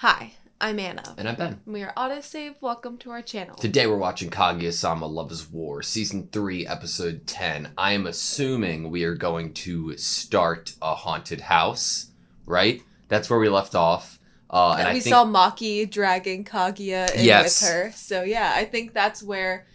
Hi, I'm Anna. And I'm Ben. We are AutoSave. Welcome to our channel. Today we're watching Kaguya-sama Love is War, Season 3, Episode 10. I am assuming we are going to start a haunted house, right? That's where we left off. And we saw Maki dragging Kaguya in with her. So yeah, I think that's where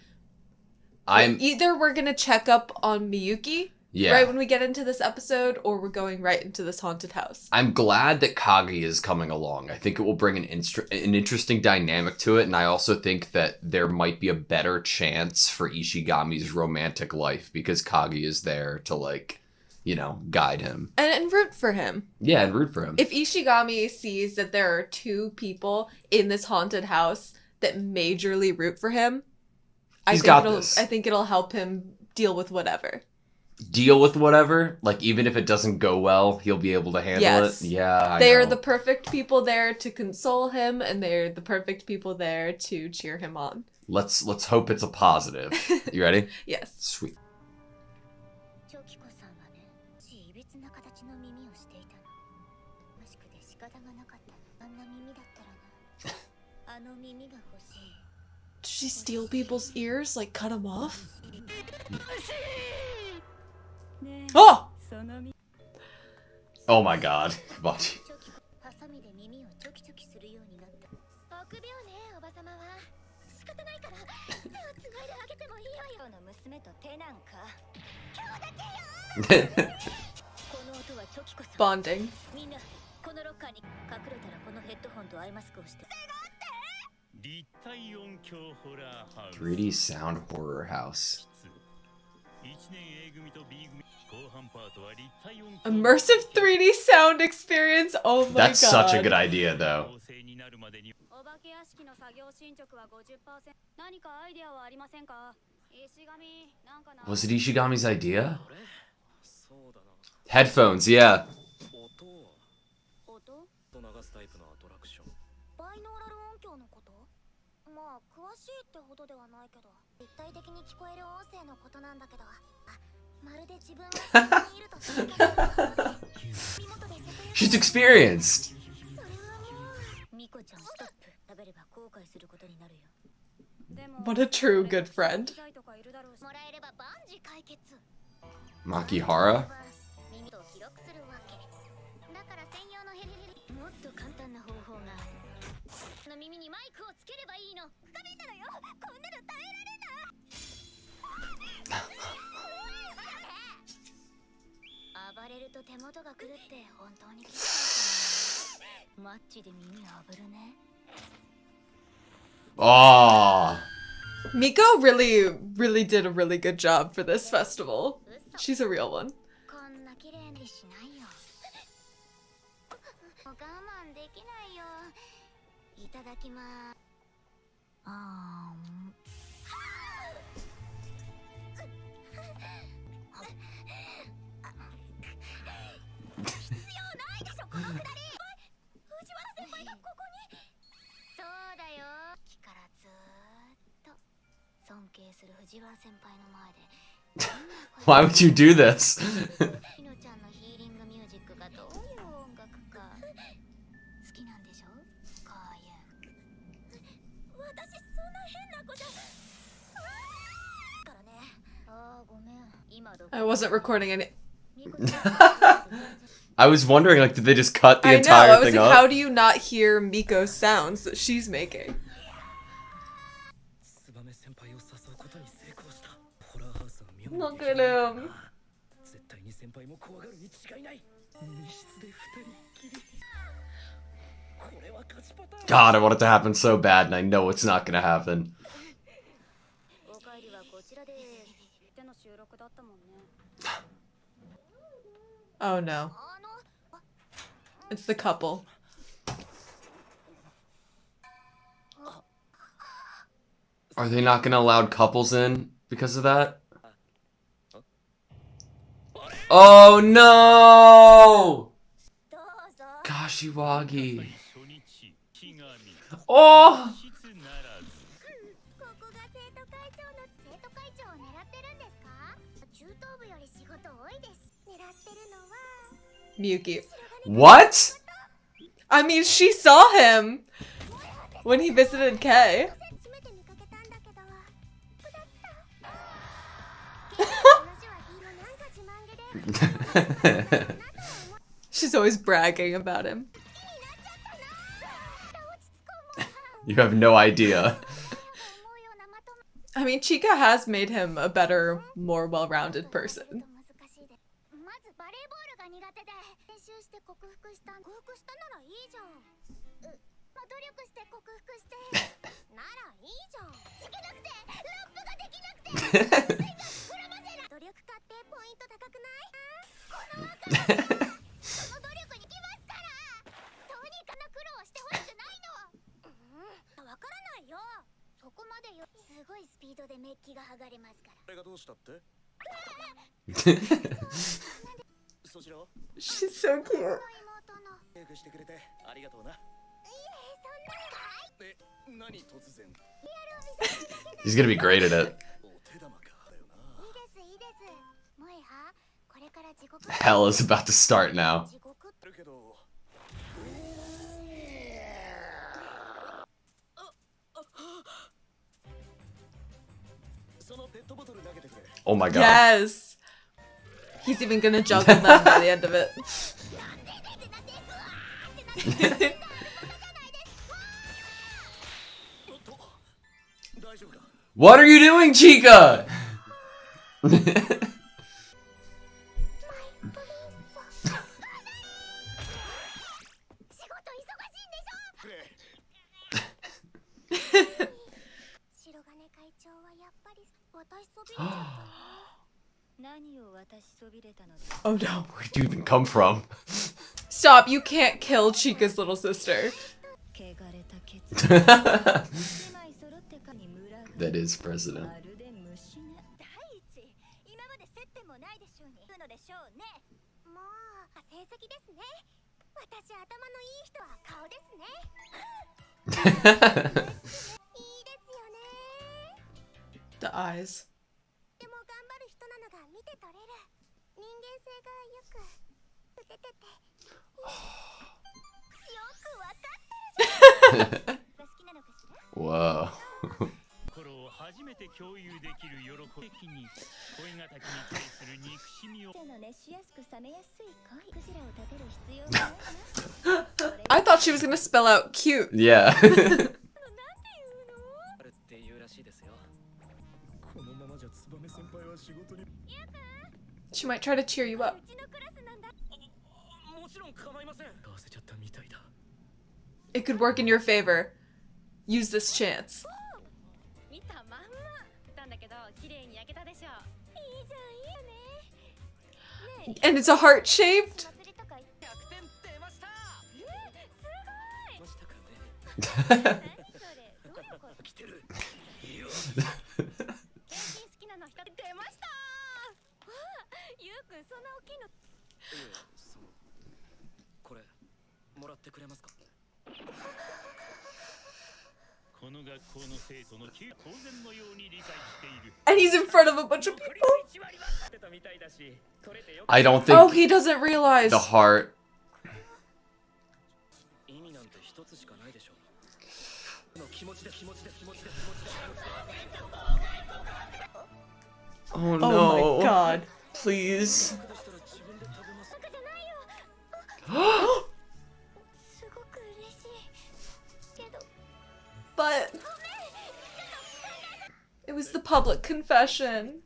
either we're going to check up on Miyuki right when we get into this episode, or we're going right into this haunted house. I'm glad that Kaguya is coming along. I think it will bring an interesting dynamic to it, and I also think that there might be a better chance for Ishigami's romantic life because Kaguya is there to, guide him. And root for him. Yeah, and root for him. If Ishigami sees that there are two people in this haunted house that majorly root for him, I think it'll help him deal with whatever. Deal with whatever? Like, even if it doesn't go well, he'll be able to handle it? Yeah, They are the perfect people there to console him, and they're the perfect people there to cheer him on. Let's hope it's a positive. You ready? Yes. Sweet. Did she steal people's ears? Like, cut them off? Oh! Oh my god. Watch. Bonding. 3D sound horror house. Immersive 3D sound experience. Oh my god. That's such a good idea, though. Was it Ishigami's idea? Headphones, yeah. She's experienced. What a true good friend. Makihara? Oh. Miko really did a really good job for this festival. She's a real one. Why would you do this? I wasn't recording any. I was wondering, did they just cut the entire thing up? How do you not hear Miko's sounds that she's making? Look at him. God, I want it to happen so bad, and I know it's not gonna happen. Oh no. It's the couple. Are they not gonna allow couples in because of that? Oh no! Kashiwagi. Oh! Miyuki. What? I mean, she saw him when he visited Kay. She's always bragging about him. You have no idea. I mean, Chika has made him a better, more well-rounded person. She's so cute. He's gonna be great at it. Hell is about to start now. Oh my god. Yes! He's even gonna juggle them by the end of it. What are you doing, Chika? Oh no. Where'd you even come from? Stop, you can't kill Chika's little sister. That is president. The eyes. Whoa. I thought she was gonna spell out cute. Yeah. She might try to cheer you up. It could work in your favor. Use this chance. And it's a heart-shaped? And he's in front of a bunch of people. I don't think. Oh, he doesn't realize. The heart. Oh no. Oh my god. Please. But it was the public confession.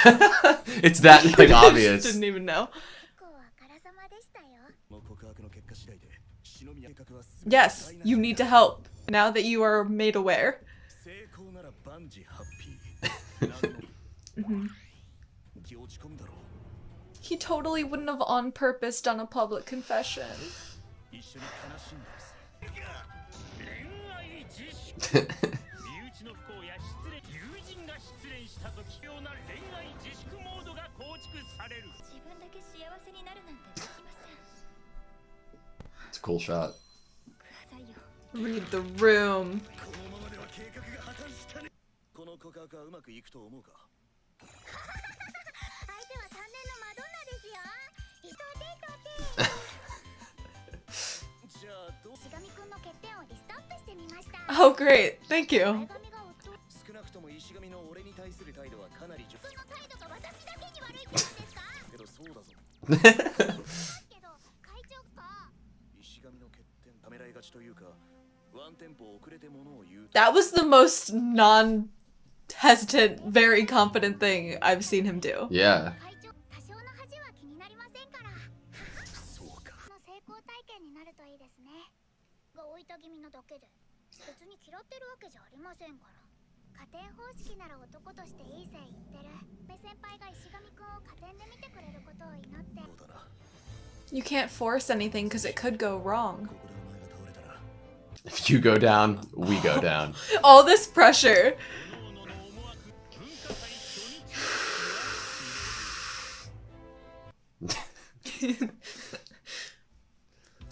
It's that like obvious. Didn't even know. Yes, you need to help now that you are made aware. Mm-hmm. He totally wouldn't have on purpose done a public confession. It's a cool shot. Read the room. Oh, great. Thank you. That was the most non-hesitant, very confident thing I've seen him do. Yeah. You can't force anything because it could go wrong. If you go down, we go down. All this pressure.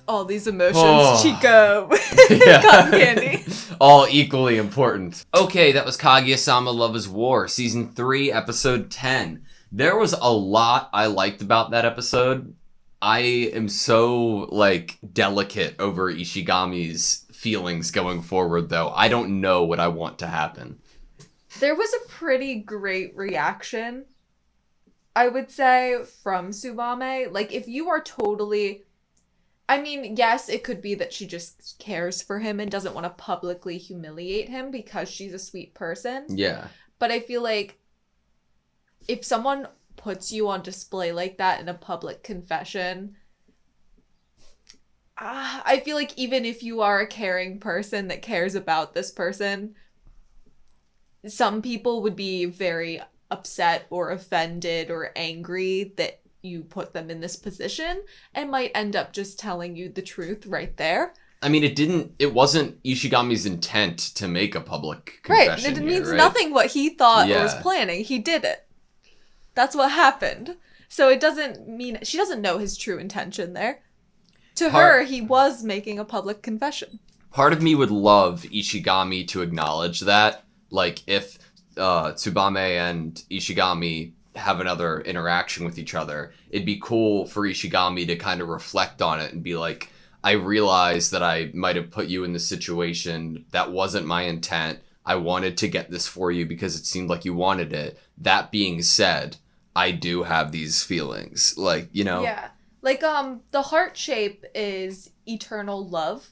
All these emotions, Chico. Cotton candy. All equally important. Okay, that was Kaguya-sama Love is War, Season 3, Episode 10. There was a lot I liked about that episode. I am so, delicate over Ishigami's feelings going forward, though. I don't know what I want to happen. There was a pretty great reaction, I would say, from Tsubame. If you are totally... I mean, yes, it could be that she just cares for him and doesn't want to publicly humiliate him because she's a sweet person. Yeah. But I feel like if someone puts you on display like that in a public confession, I feel like even if you are a caring person that cares about this person, some people would be very upset or offended or angry that you put them in this position and might end up just telling you the truth right there. I mean, it wasn't Ishigami's intent to make a public confession. Right, it means nothing what he thought or was planning. He did it. That's what happened. So it doesn't mean... She doesn't know his true intention there. To her, he was making a public confession. Part of me would love Ishigami to acknowledge that. If Tsubame and Ishigami have another interaction with each other, it'd be cool for Ishigami to kind of reflect on it and be like, I realize that I might have put you in this situation. That wasn't my intent. I wanted to get this for you because it seemed like you wanted it. That being said, I do have these feelings. Yeah. The heart shape is eternal love.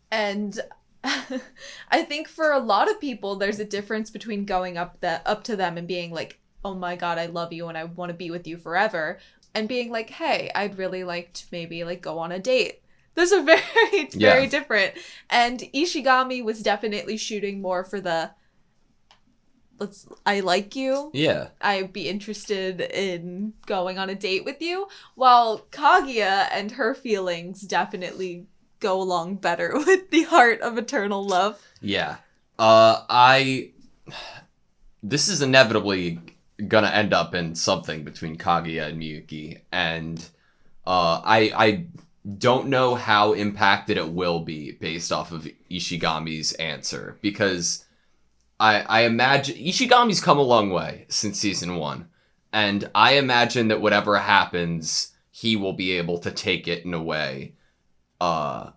And I think for a lot of people, there's a difference between going up to them and being like, oh my god, I love you and I want to be with you forever, and being like, hey, I'd really like to maybe go on a date. Those are very, very different. And Ishigami was definitely shooting more for the, I like you. Yeah. I'd be interested in going on a date with you. While Kaguya and her feelings definitely go along better with the heart of eternal love. Yeah. This is inevitably gonna end up in something between Kaguya and Miyuki, and I don't know how impacted it will be based off of Ishigami's answer, because I imagine Ishigami's come a long way since season 1, and I imagine that whatever happens, he will be able to take it in a way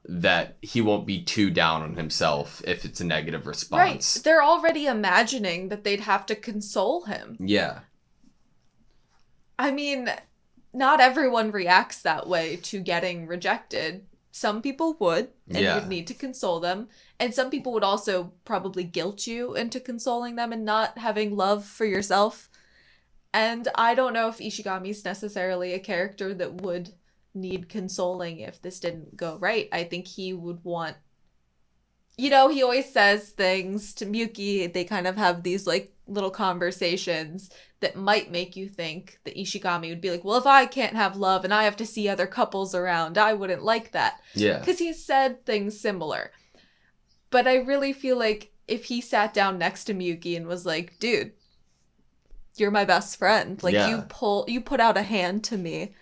that he won't be too down on himself if it's a negative response. Right. They're already imagining that they'd have to console him. Yeah. I mean, not everyone reacts that way to getting rejected. Some people would, and you would need to console them. And some people would also probably guilt you into consoling them and not having love for yourself. And I don't know if Ishigami's necessarily a character that would need consoling if this didn't go right. I think he would want... he always says things to Miyuki. They kind of have these, little conversations that might make you think that Ishigami would be like, well, if I can't have love and I have to see other couples around, I wouldn't like that. Yeah. Because he's said things similar. But I really feel like if he sat down next to Miyuki and was like, dude, you're my best friend. You put out a hand to me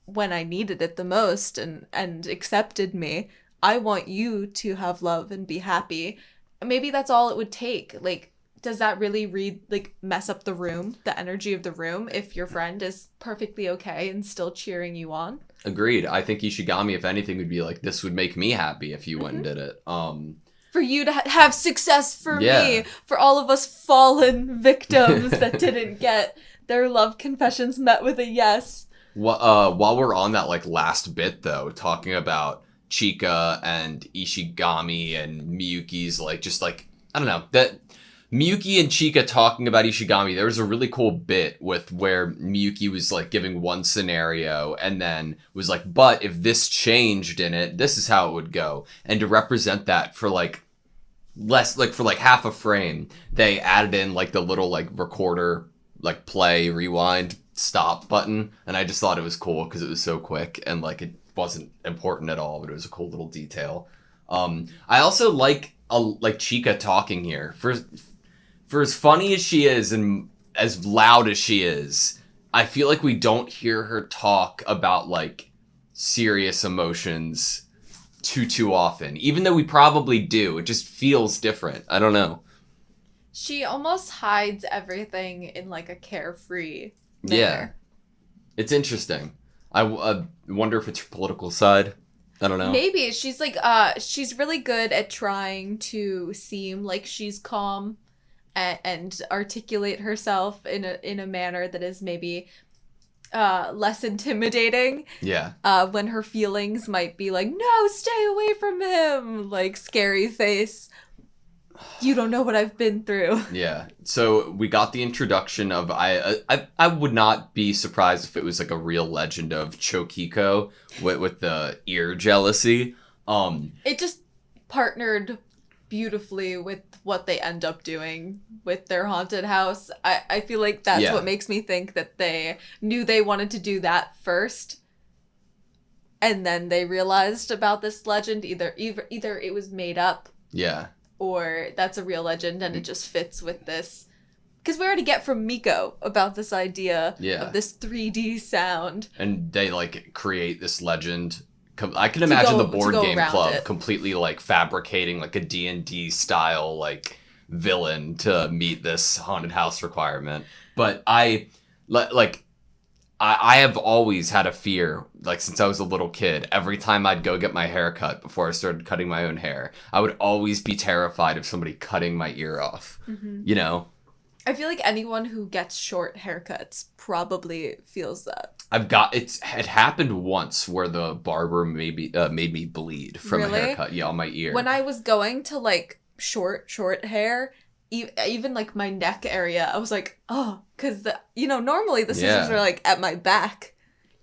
when I needed it the most and accepted me. I want you to have love and be happy. Maybe that's all it would take. Does that really mess up the room, the energy of the room, if your friend is perfectly okay and still cheering you on? Agreed. I think Ishigami, if anything, would be like, this would make me happy if you went and did it. For you to have success for me, for all of us fallen victims that didn't get their love confessions met with a yes. While we're on that like last bit though, talking about Chika and Ishigami and Miyuki's like just like I don't know that Miyuki and Chika talking about Ishigami, there was a really cool bit with where Miyuki was like giving one scenario and then was like, but if this changed in it, this is how it would go. And to represent that for like less like for like half a frame, they added in like the little like recorder like play, rewind, stop button, and I just thought it was cool because it was so quick and like it wasn't important at all, but it was a cool little detail. I also like Chika talking here for as funny as she is and as loud as she is. I feel like we don't hear her talk about like serious emotions too often, even though we probably do. It just feels different. I don't know. She almost hides everything in like a carefree manner. Yeah. It's interesting. I wonder if it's her political side. I don't know. Maybe. She's like, she's really good at trying to seem like she's calm and articulate herself in a manner that is maybe less intimidating. Yeah. When her feelings might be like, no, stay away from him, like scary face. You don't know what I've been through. Yeah. So we got the introduction of I would not be surprised if it was like a real legend of Chokiko with the ear jealousy. It just partnered beautifully with what they end up doing with their haunted house. I feel like that's what makes me think that they knew they wanted to do that first. And then they realized about this legend. Either it was made up. Yeah. Or that's a real legend and it just fits with this. Because we already get from Miko about this idea of this 3D sound. And they like create this legend. I can imagine the board game club completely like fabricating like a D&D style like villain to meet this haunted house requirement. But I have always had a fear, like since I was a little kid. Every time I'd go get my hair cut before I started cutting my own hair, I would always be terrified of somebody cutting my ear off. Mm-hmm. You know? I feel like anyone who gets short haircuts probably feels that. It happened once where the barber made me bleed from a haircut. Yeah, on my ear. When I was going to like short hair, even like my neck area, I was like, oh, because normally the scissors are like at my back,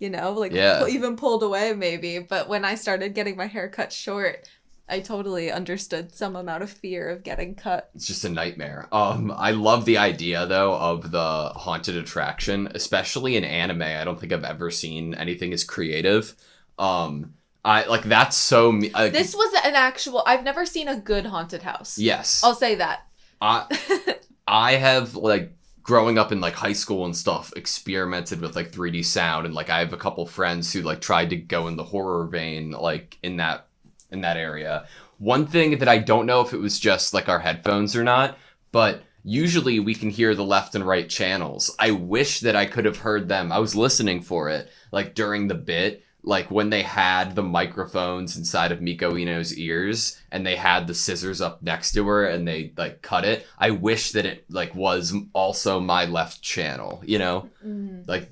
like even pulled away maybe. But when I started getting my hair cut short, I totally understood some amount of fear of getting cut. It's just a nightmare. I love the idea though of the haunted attraction, especially in anime. I don't think I've ever seen anything as creative. That's so. This was an actual. I've never seen a good haunted house. Yes, I'll say that. I have like growing up in like high school and stuff experimented with like 3D sound, and like I have a couple friends who like tried to go in the horror vein like in that area. One thing that I don't know if it was just like our headphones or not, but usually we can hear the left and right channels. I wish that I could have heard them. I was listening for it like during the bit, like when they had the microphones inside of Miko Ino's ears and they had the scissors up next to her and they like cut it. I wish that it like was also my left channel, like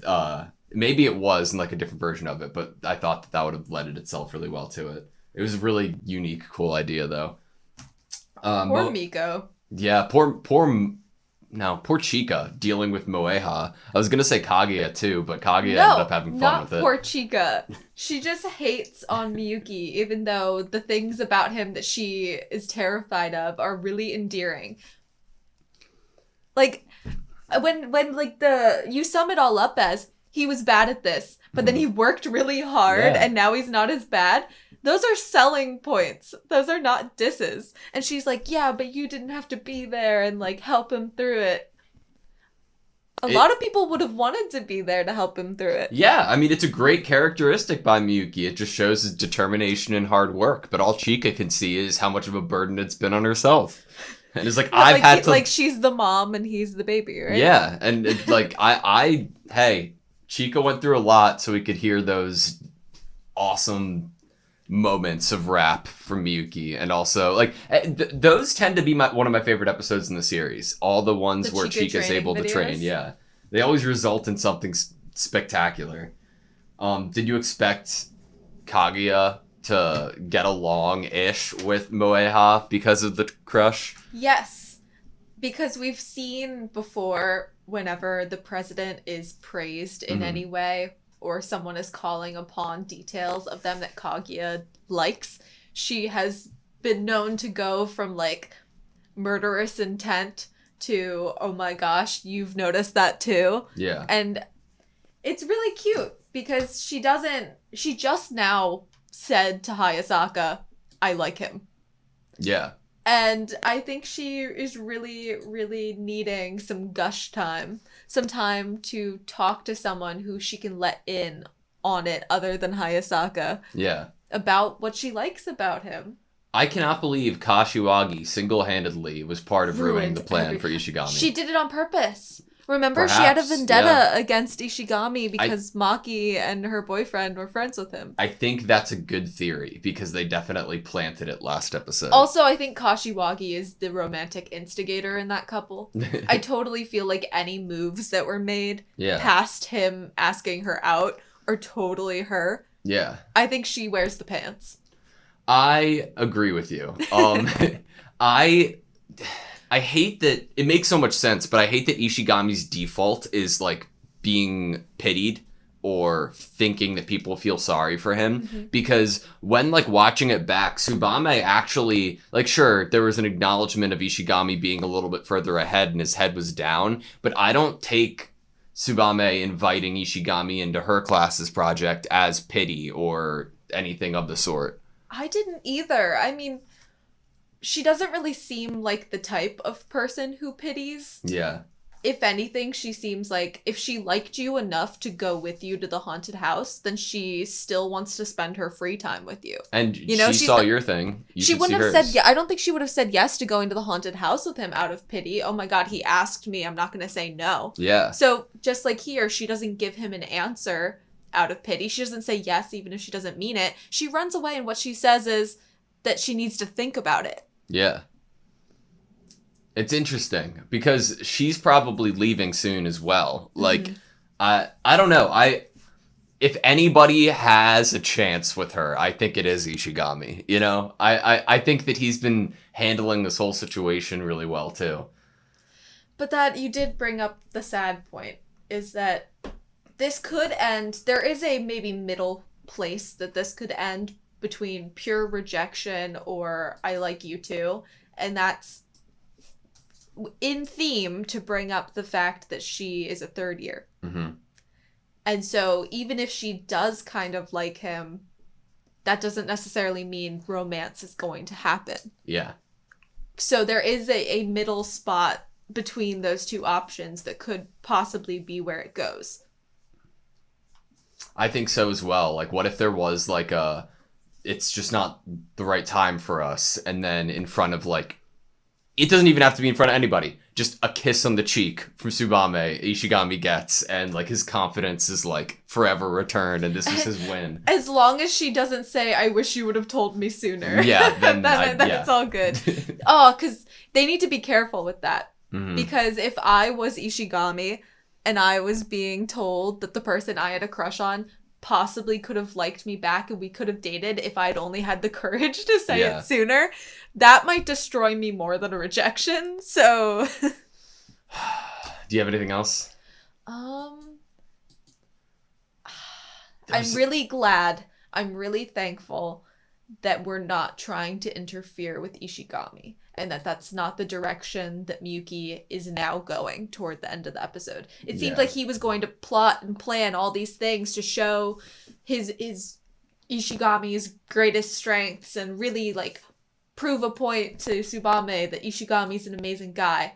maybe it was in like a different version of it, but I thought that would have lended itself really well to it. It was a really unique, cool idea though. Poor Miko. Yeah, poor Chika dealing with Moeha. I was gonna say Kaguya too, but Kaguya ended up having fun with it. Not poor Chika. She just hates on Miyuki, even though the things about him that she is terrified of are really endearing. Like when like you sum it all up as he was bad at this, but then he worked really hard and now he's not as bad. Those are selling points. Those are not disses. And she's like, yeah, but you didn't have to be there and like help him through it. A lot of people would have wanted to be there to help him through it. Yeah, I mean, it's a great characteristic by Miyuki. It just shows his determination and hard work. But all Chika can see is how much of a burden it's been on herself. And it's like, I've had to... Like, she's the mom and he's the baby, right? Yeah, and like, hey, Chika went through a lot so we could hear those awesome moments of rap from Miyuki, and also like those tend to be one of my favorite episodes in the series. All the ones where Chika's able to train, yeah, they always result in something spectacular. Did you expect Kaguya to get along-ish with Moeha because of the crush? Yes, because we've seen before whenever the president is praised in any way, or someone is calling upon details of them that Kaguya likes, she has been known to go from, like, murderous intent to, oh my gosh, you've noticed that too. Yeah. And it's really cute because she just now said to Hayasaka, I like him. Yeah. And I think she is really, really needing some gush time. Some time to talk to someone who she can let in on it other than Hayasaka. Yeah. About what she likes about him. I cannot believe Kashiwagi single-handedly was part of ruining the plan for Ishigami. She did it on purpose. Remember, she had a vendetta against Ishigami because Maki and her boyfriend were friends with him. I think that's a good theory because they definitely planted it last episode. Also, I think Kashiwagi is the romantic instigator in that couple. I totally feel like any moves that were made past him asking her out are totally her. Yeah. I think she wears the pants. I agree with you. I hate that it makes so much sense, but I hate that Ishigami's default is like being pitied or thinking that people feel sorry for him. Because when like watching it back, Tsubame actually, like, sure, there was an acknowledgement of Ishigami being a little bit further ahead and his head was down, but I don't take Tsubame inviting Ishigami into her class's project as pity or anything of the sort. I didn't either. I mean, she doesn't really seem like the type of person who pities. Yeah. If anything, she seems like if she liked you enough to go with you to the haunted house, then she still wants to spend her free time with you. And you know, she saw your thing. She wouldn't have said, I don't think she would have said yes to going to the haunted house with him out of pity. Oh my God, he asked me. I'm not going to say no. Yeah. So just like here, she doesn't give him an answer out of pity. She doesn't say yes, even if she doesn't mean it. She runs away, and what she says is that she needs to think about it. Yeah. It's interesting because she's probably leaving soon as well. Like, I don't know. If anybody has a chance with her, I think it is Ishigami. You know, I think that he's been handling this whole situation really well too. But that you did bring up the sad point is that this could end. There is a maybe middle place that this could end between pure rejection or I like you too. And that's in theme to bring up the fact that she is a third year. And so even if she does kind of like him, that doesn't necessarily mean romance is going to happen. Yeah. So there is a middle spot between those two options that could possibly be where it goes. I think so as well. Like, what if there was like it's just not the right time for us, and then in front of like, it doesn't even have to be in front of anybody, just a kiss on the cheek from Tsubame Ishigami gets, and like his confidence is like forever returned, and this was his win. As long as she doesn't say, I wish you would have told me sooner. Yeah, then it's all good. Oh, because they need to be careful with that. Because if I was Ishigami and I was being told that the person I had a crush on possibly could have liked me back and we could have dated if I'd only had the courage to say it sooner, that might destroy me more than a rejection. So do you have anything else? I'm really glad, I'm really thankful that we're not trying to interfere with Ishigami, and that that's not the direction that Miyuki is now going toward the end of the episode. It seemed like he was going to plot and plan all these things to show his Ishigami's greatest strengths and really like prove a point to Tsubame that Ishigami's an amazing guy.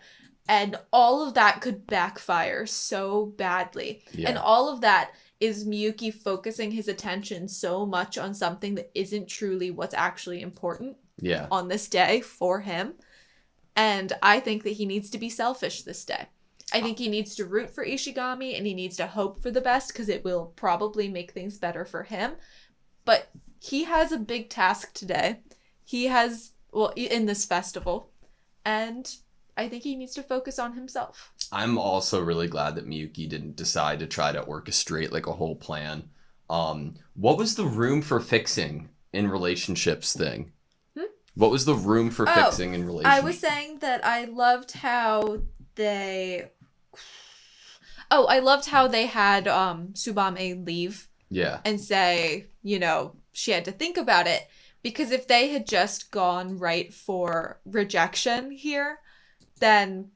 And all of that could backfire so badly. Yeah. And all of that is Miyuki focusing his attention so much on something that isn't truly what's actually important on this day for him. And I think that he needs to be selfish this day. I think he needs to root for Ishigami and he needs to hope for the best because it will probably make things better for him. But he has a big task today. He has, well, in this festival. And I think he needs to focus on himself. I'm also really glad that Miyuki didn't decide to try to orchestrate like a whole plan. What was the room for fixing in relationships thing? What was the room for fixing in relationships? I was saying that I loved how they... I loved how they had Tsubame leave. Yeah. And say, you know, she had to think about it. Because if they had just gone right for rejection here, then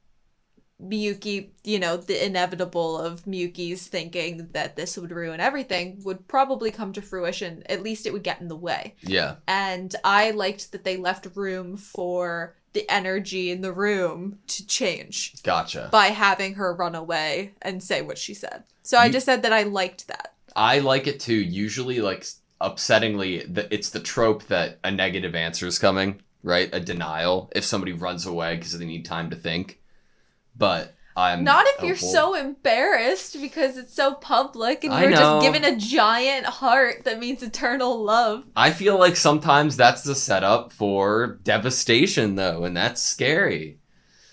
Miyuki, you know, the inevitable of Miyuki's thinking that this would ruin everything would probably come to fruition. At least it would get in the way. Yeah. And I liked that they left room for the energy in the room to change. Gotcha. By having her run away and say what she said. So I just said that I liked that. I like it too. Usually, like, upsettingly, it's the trope that a negative answer is coming, right? A denial if somebody runs away because they need time to think. But I'm not if you're so embarrassed because it's so public and you're just given a giant heart that means eternal love. I feel like sometimes that's the setup for devastation, though, and that's scary.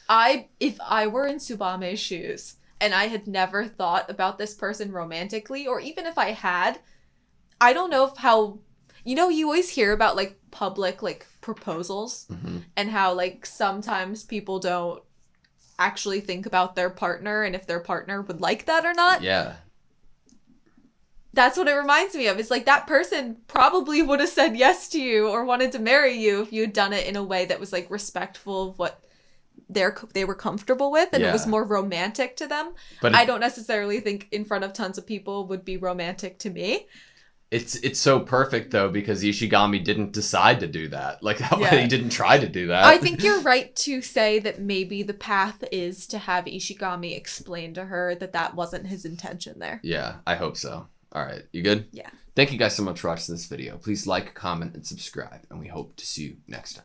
If I were in Tsubame's shoes and I had never thought about this person romantically, or even if I had, I don't know how, you know, you always hear about like public like proposals and how like sometimes people don't actually think about their partner and if their partner would like that or not. Yeah. That's what it reminds me of. It's like that person probably would have said yes to you or wanted to marry you if you had done it in a way that was like respectful of what they were comfortable with and it was more romantic to them. But I don't necessarily think in front of tons of people would be romantic to me. It's so perfect, though, because Ishigami didn't decide to do that. Like, he didn't try to do that. I think you're right to say that maybe the path is to have Ishigami explain to her that that wasn't his intention there. Yeah, I hope so. All right, you good? Yeah. Thank you guys so much for watching this video. Please like, comment, and subscribe, and we hope to see you next time.